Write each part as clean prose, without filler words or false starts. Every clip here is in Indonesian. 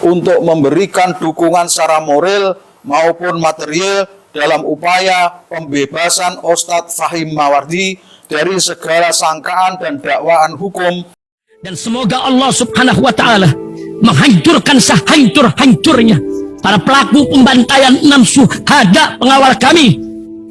untuk memberikan dukungan secara moral maupun material dalam upaya pembebasan Ustadz Fahim Mawardi dari segala sangkaan dan dakwaan hukum. Dan semoga Allah Subhanahu wa Ta'ala menghancurkan sehancur-hancurnya para pelaku pembantaian 6 syuhada pengawal kami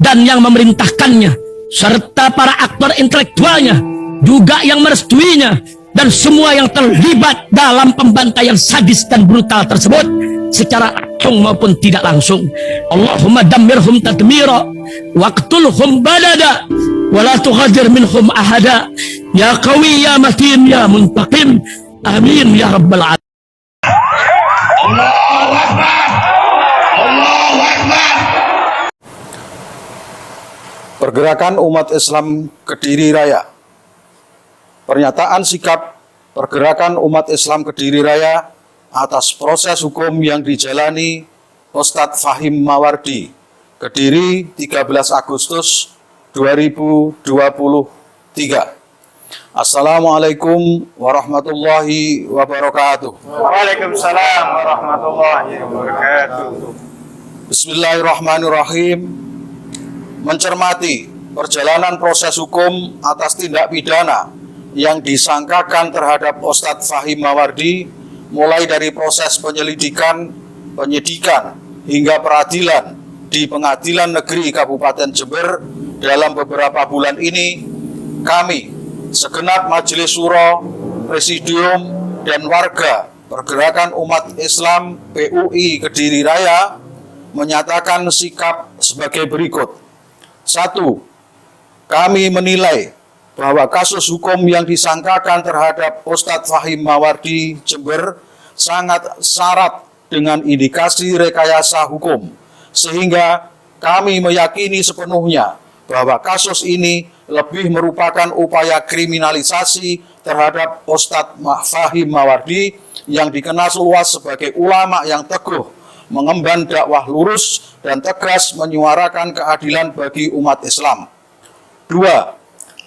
dan yang memerintahkannya, serta para aktor intelektualnya juga yang merestuinya, dan semua yang terlibat dalam pembantaian sadis dan brutal tersebut secara langsung maupun tidak langsung. Allahumma dammirhum tadmira waqtulhum badada wala tughadir minhum ahada ya qawi ya matin ya muntaqim amin ya rabbal alamin. Allahu Akbar, Allahu Akbar. Pergerakan umat Islam Kediri Raya. Pernyataan sikap Pergerakan umat Islam Kediri Raya atas proses hukum yang dijalani Ustadz Fahim Mawardi, Kediri, 13 Agustus 2023. Assalamualaikum warahmatullahi wabarakatuh. Waalaikumsalam warahmatullahi wabarakatuh. Bismillahirrahmanirrahim. Mencermati perjalanan proses hukum atas tindak pidana yang disangkakan terhadap Ustadz Fahim Mawardi, mulai dari proses penyelidikan, penyidikan, hingga peradilan di Pengadilan Negeri Kabupaten Jember dalam beberapa bulan ini, kami, segenap Majelis Syuro, Presidium, dan warga Pergerakan Umat Islam PUI Kediri Raya menyatakan sikap sebagai berikut. 1. Kami menilai bahwa kasus hukum yang disangkakan terhadap Ustadz Fahim Mawardi Jember sangat syarat dengan indikasi rekayasa hukum, sehingga kami meyakini sepenuhnya bahwa kasus ini lebih merupakan upaya kriminalisasi terhadap Ustadz Fahim Mawardi yang dikenal luas sebagai ulama yang teguh mengemban dakwah lurus dan tegas menyuarakan keadilan bagi umat Islam. 2.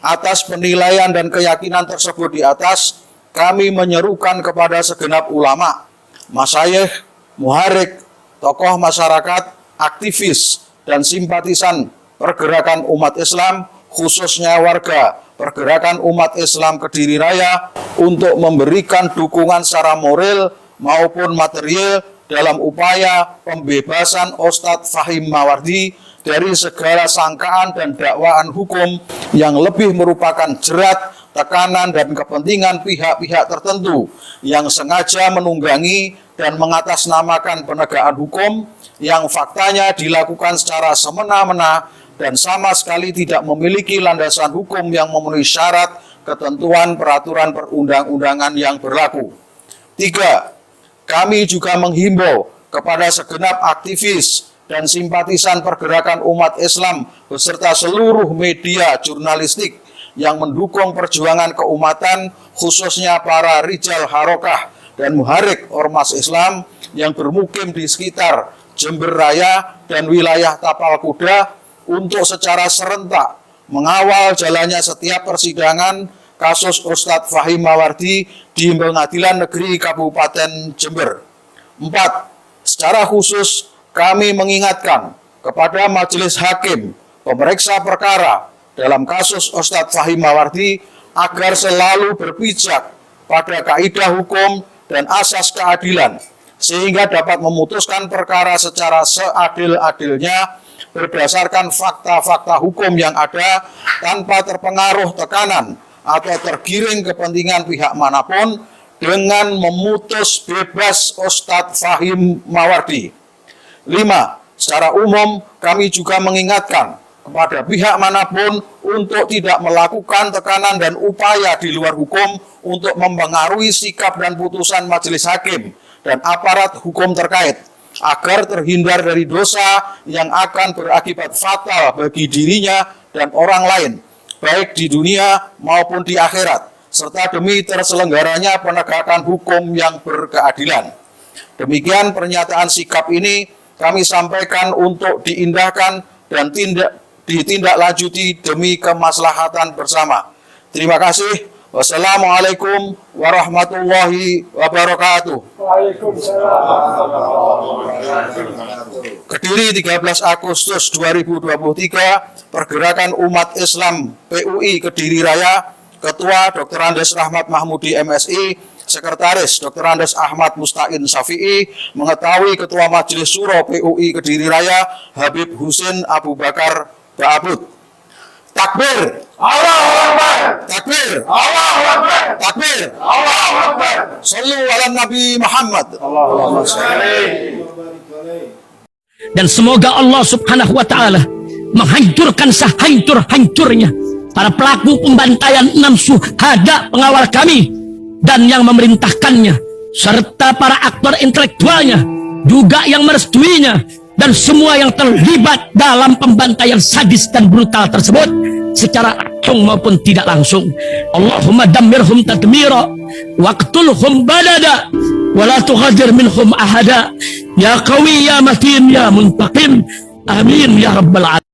Atas penilaian dan keyakinan tersebut di atas, kami menyerukan kepada segenap ulama, masyayikh, muharik, tokoh masyarakat, aktivis, dan simpatisan pergerakan umat Islam, khususnya warga Pergerakan Umat Islam Kediri Raya, untuk memberikan dukungan secara moral maupun material dalam upaya pembebasan Ustadz Fahim Mawardi dari segala sangkaan dan dakwaan hukum yang lebih merupakan jerat, tekanan, dan kepentingan pihak-pihak tertentu yang sengaja menunggangi dan mengatasnamakan penegakan hukum yang faktanya dilakukan secara semena-mena dan sama sekali tidak memiliki landasan hukum yang memenuhi syarat ketentuan peraturan perundang-undangan yang berlaku. 3. Kami juga menghimbau kepada segenap aktivis dan simpatisan pergerakan umat Islam beserta seluruh media jurnalistik yang mendukung perjuangan keumatan, khususnya para rijal harokah dan muharik ormas Islam yang bermukim di sekitar Jember Raya dan wilayah Tapal Kuda, untuk secara serentak mengawal jalannya setiap persidangan kasus Ustadz Fahim Mawardi di Pengadilan Negeri Kabupaten Jember. 4. Secara khusus kami mengingatkan kepada majelis hakim pemeriksa perkara dalam kasus Ustadz Fahim Mawardi agar selalu berpijak pada kaidah hukum dan asas keadilan, sehingga dapat memutuskan perkara secara seadil-adilnya berdasarkan fakta-fakta hukum yang ada tanpa terpengaruh tekanan atau tergiring kepentingan pihak manapun, dengan memutus bebas Ustadz Fahim Mawardi. 5. Secara umum kami juga mengingatkan kepada pihak manapun untuk tidak melakukan tekanan dan upaya di luar hukum untuk mempengaruhi sikap dan putusan majelis hakim dan aparat hukum terkait, agar terhindar dari dosa yang akan berakibat fatal bagi dirinya dan orang lain, baik di dunia maupun di akhirat, serta demi terselenggaranya penegakan hukum yang berkeadilan. Demikian pernyataan sikap ini kami sampaikan untuk diindahkan dan ditindaklanjuti demi kemaslahatan bersama. Terima kasih. Wassalamualaikum warahmatullahi wabarakatuh. Kediri 13 Agustus 2023, Pergerakan Umat Islam PUI Kediri Raya, Ketua Dr. Andes Rahmat Mahmudi MSI, Sekretaris Dr. Andes Ahmad Musta'in Syafi'i, mengetahui Ketua Majelis Syuro PUI Kediri Raya Habib Husin Abu Bakar Ba'abud. Takbir, Allahu Akbar. Takbir, Allahu Akbar. Takbir, Allahu Akbar. Shallu ala Nabi Muhammad. Allahumma shalli. Dan semoga Allah Subhanahu wa ta'ala menghancurkan sehancur-hancurnya para pelaku pembantaian 6 syuhada pengawal kami dan yang memerintahkannya, serta para aktor intelektualnya juga yang merestuinya, dan semua yang terlibat dalam pembantaian sadis dan brutal tersebut secara langsung maupun tidak langsung. Allahumma dammirhum tadmira waqtulhum badada wala tughadir minhum ahada ya qawi ya matin ya muntaqim amin ya rabbal alamin.